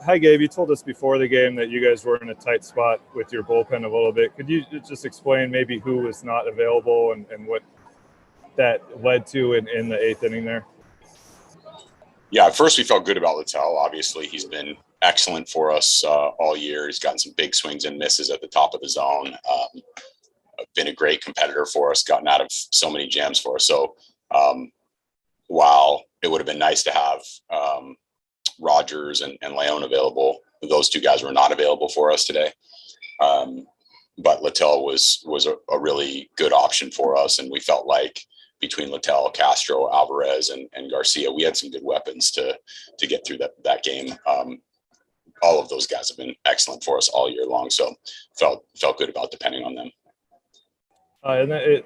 Hi, Gabe. You told us before the game that you guys were in a tight spot with your bullpen a little bit. Could you just explain maybe who was not available and what that led to in the 8th inning there? Yeah, at first we felt good about Littell. Obviously, he's been excellent for us all year. He's gotten some big swings and misses at the top of the zone. Been a great competitor for us, gotten out of so many jams for us. So while it would have been nice to have Rogers and Leon available, those two guys were not available for us today. But Littell was a really good option for us, and we felt like between Littell, Castro, Alvarez, and Garcia, we had some good weapons to get through that game. All of those guys have been excellent for us all year long, so felt good about depending on them. And then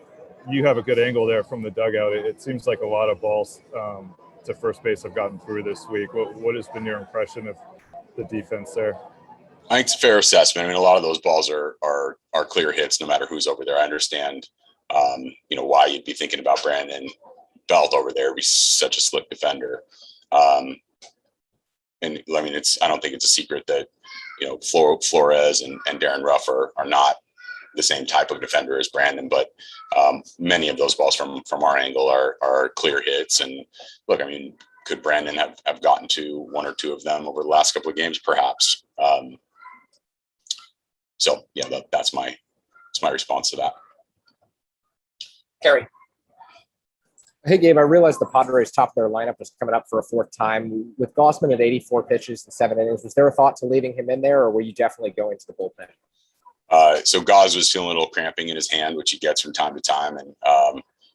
you have a good angle there from the dugout. It seems like a lot of balls to first base have gotten through this week. What has been your impression of the defense there? I think it's a fair assessment. I mean, a lot of those balls are clear hits, no matter who's over there. I understand, why you'd be thinking about Brandon Belt over there. He's such a slick defender. And I mean, I don't think it's a secret that, Flores and Darren Ruff are not the same type of defender as Brandon, but many of those balls from our angle are clear hits. And look, I mean, could Brandon have gotten to one or two of them over the last couple of games? Perhaps. So yeah, that's my response to that. Kerry. Hey, Gabe, I realized the Padres' top of their lineup was coming up for a 4th time. With Gausman at 84 pitches and 7 innings, was there a thought to leaving him in there, or were you definitely going to the bullpen? So Gauss was feeling a little cramping in his hand, which he gets from time to time. And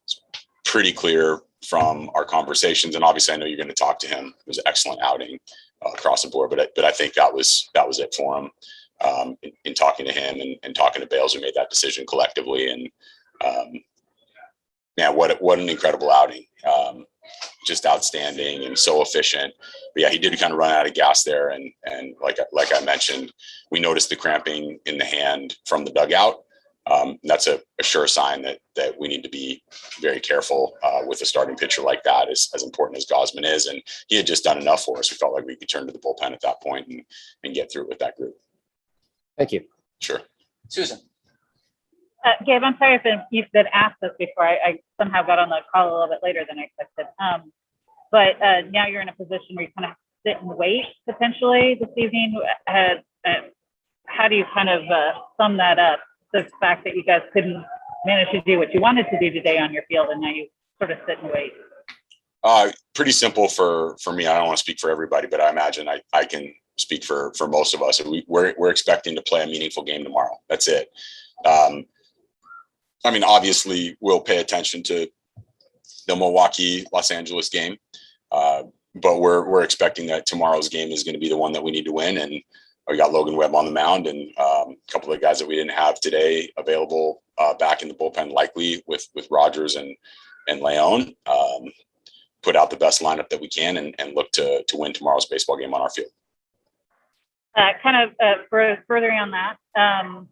it's pretty clear from our conversations. And obviously I know you're going to talk to him. It was an excellent outing across the board, but I think that was it for him. In talking to him and talking to Bales, we made that decision collectively. And what an incredible outing. Just outstanding and so efficient. But yeah, he did kind of run out of gas there. And like I mentioned, we noticed the cramping in the hand from the dugout. That's a sure sign that we need to be very careful with a starting pitcher like that, as important as Gausman is. And he had just done enough for us. We felt like we could turn to the bullpen at that point and get through with that group. Thank you. Sure. Susan. Gabe, I'm sorry if you've been asked this before. I somehow got on the call a little bit later than I expected. But now you're in a position where you kind of sit and wait potentially this evening. How do you kind of sum that up? The fact that you guys couldn't manage to do what you wanted to do today on your field, and now you sort of sit and wait. Pretty simple for me. I don't want to speak for everybody, but I imagine I can speak for most of us. We're expecting to play a meaningful game tomorrow. That's it. I mean, obviously we'll pay attention to the Milwaukee-Los Angeles game, but we're expecting that tomorrow's game is going to be the one that we need to win. And we got Logan Webb on the mound and a couple of guys that we didn't have today available back in the bullpen, likely with Rogers and Leon. Put out the best lineup that we can and look to win tomorrow's baseball game on our field. Furthering on that,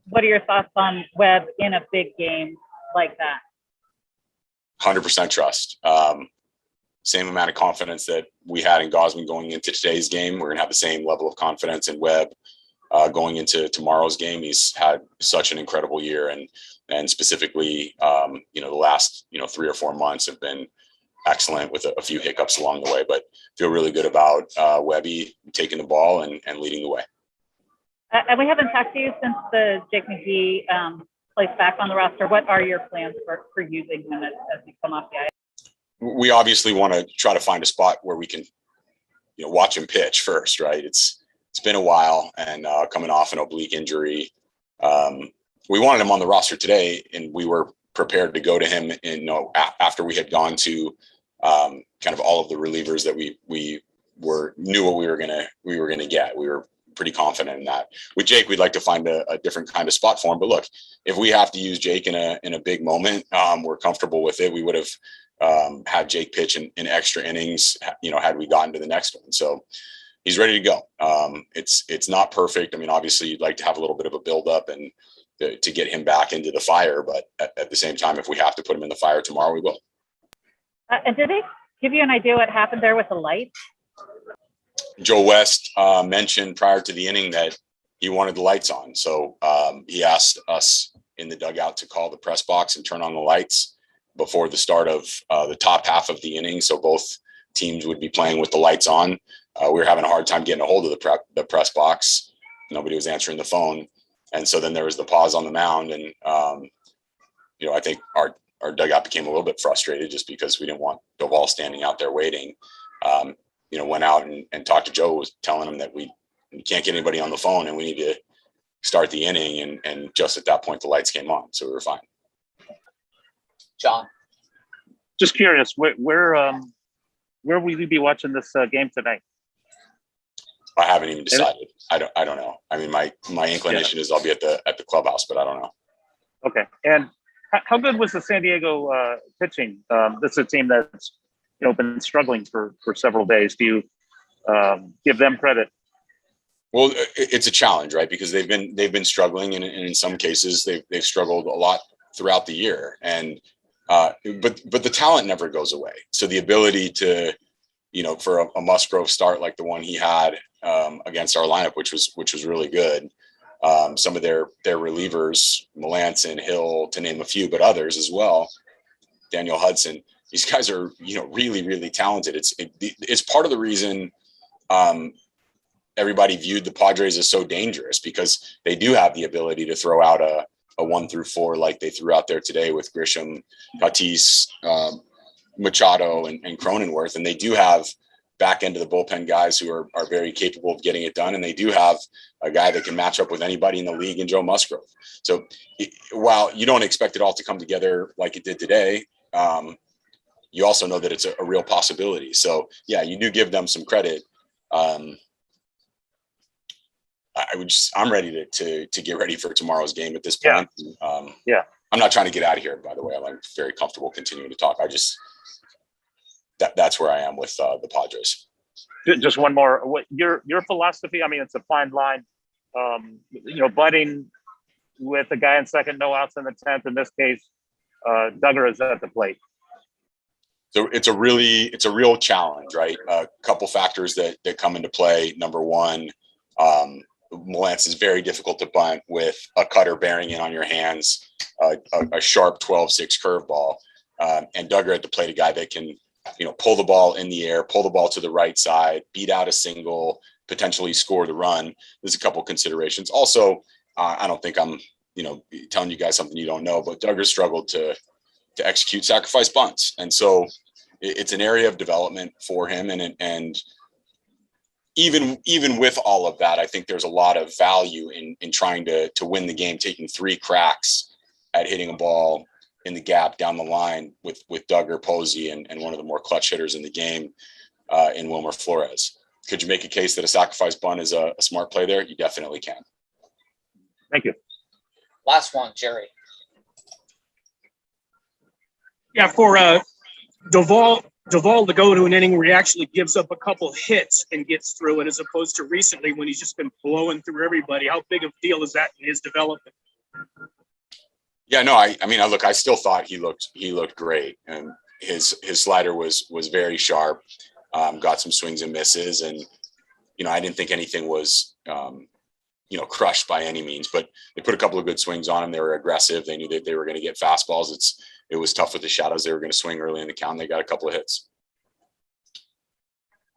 what are your thoughts on Webb in a big game like that? 100% trust. Same amount of confidence that we had in Gausman going into today's game. We're going to have the same level of confidence in Webb going into tomorrow's game. He's had such an incredible year, and specifically, the last 3 or 4 months have been excellent with a few hiccups along the way. But feel really good about Webby taking the ball and leading the way. And we haven't talked to you since the Jake McGee placed back on the roster. What are your plans for using him as you come off the ice? We obviously want to try to find a spot where we can, watch him pitch first, right? It's been a while, and coming off an oblique injury, we wanted him on the roster today, and we were prepared to go to him after we had gone to kind of all of the relievers that we knew what we were gonna get. We were pretty confident in that. With Jake, we'd like to find a different kind of spot for him. But look, if we have to use Jake in a big moment, we're comfortable with it. We would have had Jake pitch in extra innings, had we gotten to the next one. So he's ready to go. It's not perfect. I mean, obviously you'd like to have a little bit of a buildup and to get him back into the fire. But at the same time, if we have to put him in the fire tomorrow, we will. And did they give you an idea what happened there with the lights? Joe West mentioned prior to the inning that he wanted the lights on. So he asked us in the dugout to call the press box and turn on the lights before the start of the top half of the inning. So both teams would be playing with the lights on. We were having a hard time getting a hold of the press box. Nobody was answering the phone. And so then there was the pause on the mound. And, I think our dugout became a little bit frustrated just because we didn't want Doval standing out there waiting. Went out and talked to Joe, was telling him that we can't get anybody on the phone and we need to start the inning. And just at that point, the lights came on. So we were fine. John. Just curious, where will you be watching this game tonight? I haven't even decided. I don't know. I mean, my inclination is I'll be at the clubhouse, but I don't know. Okay. And how good was the San Diego pitching? This is a team that's been struggling for several days. Do you give them credit? Well, it's a challenge, right? Because they've been struggling, and in some cases they've struggled a lot throughout the year. And but the talent never goes away. So the ability to, for a Musgrove start like the one he had against our lineup, which was really good. Some of their relievers, Melanson, Hill, to name a few, but others as well. Daniel Hudson. These guys are, really, really talented. It's part of the reason everybody viewed the Padres as so dangerous, because they do have the ability to throw out a 1-4 like they threw out there today with Grisham, Tatis, Machado, and Cronenworth. And they do have back end of the bullpen guys who are very capable of getting it done. And they do have a guy that can match up with anybody in the league in Joe Musgrove. So while you don't expect it all to come together like it did today, you also know that it's a real possibility. So yeah, you do give them some credit. I'm ready to get ready for tomorrow's game at this point. Yeah. I'm not trying to get out of here, by the way. I'm very comfortable continuing to talk. That's where I am with the Padres. Just one more. What your philosophy? I mean, it's a fine line. Butting with a guy in second, no outs in the 10th. In this case, Duggar is at the plate. So it's a real challenge, right? A couple factors that come into play. Number one, Melanson is very difficult to bunt with a cutter bearing in on your hands, a sharp 12-6 curveball, and Duggar at the plate, a guy that can, pull the ball in the air, pull the ball to the right side, beat out a single, potentially score the run. There's a couple considerations. Also, I don't think I'm, telling you guys something you don't know, but Duggar struggled to execute sacrifice bunts, and so it's an area of development for him, and even with all of that, I think there's a lot of value in trying to win the game, taking 3 cracks at hitting a ball in the gap down the line with Duggar, Posey, and one of the more clutch hitters in the game in Wilmer Flores. Could you make a case that a sacrifice bunt is a smart play there? You definitely can. Thank you. Last one, Jerry. Yeah, for Doval to go to an inning where he actually gives up a couple hits and gets through it, as opposed to recently when he's just been blowing through everybody. How big of a deal is that in his development? Yeah, no, I mean, I still thought he looked great, and his slider was very sharp. Got some swings and misses, and I didn't think anything was crushed by any means, but they put a couple of good swings on him. They were aggressive. They knew that they were going to get fastballs. It was tough with the shadows. They were going to swing early in the count. They got a couple of hits.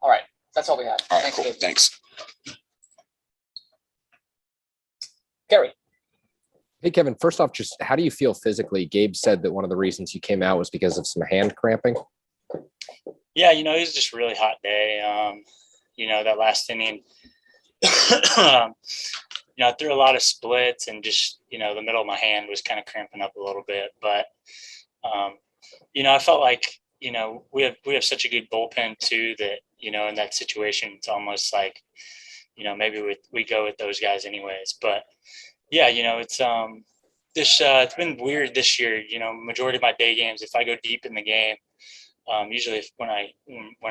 All right. That's all we have. All right, Thanks, cool. Gabe. Thanks. Gary. Hey, Kevin, first off, just how do you feel physically? Gabe said that one of the reasons you came out was because of some hand cramping. Yeah, it was just a really hot day. That last inning, I threw a lot of splits and just, the middle of my hand was kind of cramping up a little bit. But, I felt like, we have such a good bullpen too that, in that situation, it's almost like, maybe we go with those guys anyways. But yeah, it's it's been weird this year. Majority of my day games, if I go deep in the game, usually when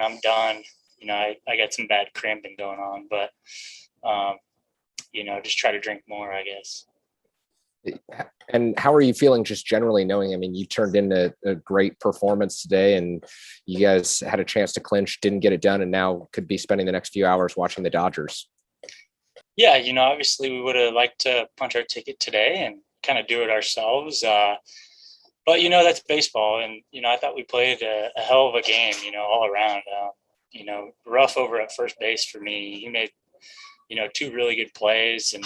I'm done, I got some bad cramping going on, but just try to drink more, I guess. And how are you feeling just generally knowing, I mean, you turned in a great performance today and you guys had a chance to clinch, didn't get it done, and now could be spending the next few hours watching the Dodgers? Yeah, obviously we would have liked to punch our ticket today and kind of do it ourselves. But, that's baseball. And, I thought we played a hell of a game, all around. Rough over at first base for me. He made, two really good plays and,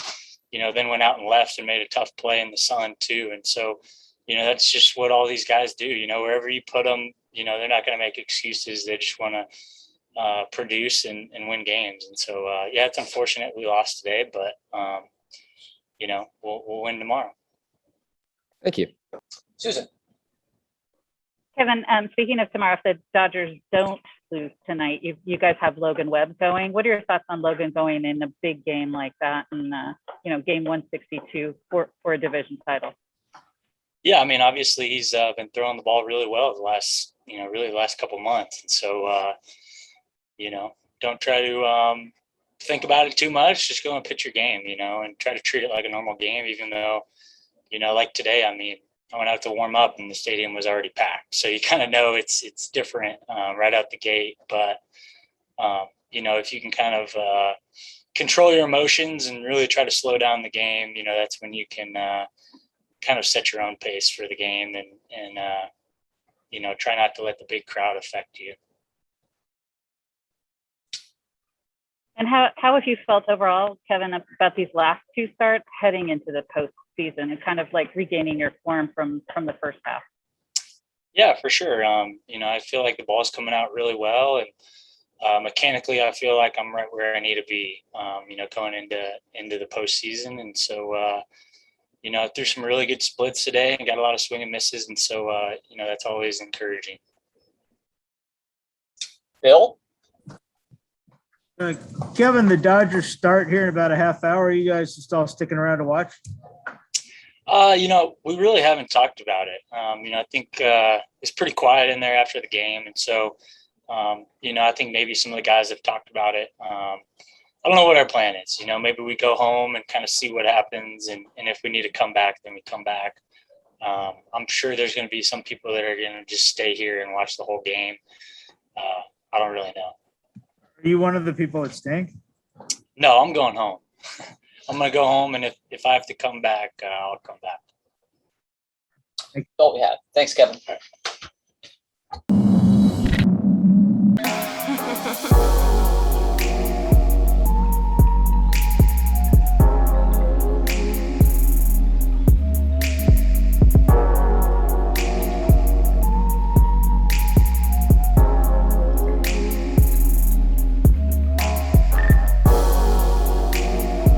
then went out and left and made a tough play in the sun too. And so, that's just what all these guys do. Wherever you put them, they're not going to make excuses. They just want to produce and win games. And so, yeah, it's unfortunate we lost today, but, we'll win tomorrow. Thank you. Susan. Kevin, speaking of tomorrow, if the Dodgers don't lose tonight, you guys have Logan Webb going. What are your thoughts on Logan going in a big game like that and, game 162 for a division title? Yeah, I mean, obviously he's been throwing the ball really well the last couple months. And so, don't try to think about it too much. Just go and pitch your game, and try to treat it like a normal game, even though, like today, I mean, I went out to warm up and the stadium was already packed. So you kind of know it's different right out the gate. But, if you can kind of control your emotions and really try to slow down the game, that's when you can kind of set your own pace for the game and try not to let the big crowd affect you. And how have you felt overall, Kevin, about these last two starts heading into the postseason and kind of like regaining your form from the first half? Yeah, for sure. I feel like the ball's coming out really well, and mechanically, I feel like I'm right where I need to be. Going into the postseason, and so I threw some really good splits today and got a lot of swing and misses, and so that's always encouraging. Bill. Kevin, the Dodgers start here in about a half hour. Are you guys just all sticking around to watch? We really haven't talked about it. I think it's pretty quiet in there after the game. And so, I think maybe some of the guys have talked about it. I don't know what our plan is. Maybe we go home and kind of see what happens. And if we need to come back, then we come back. I'm sure there's going to be some people that are going to just stay here and watch the whole game. I don't really know. Are you one of the people that stink? No, I'm going home. I'm going to go home, and if I have to come back, I'll come back. That's all we have. Thanks, Kevin.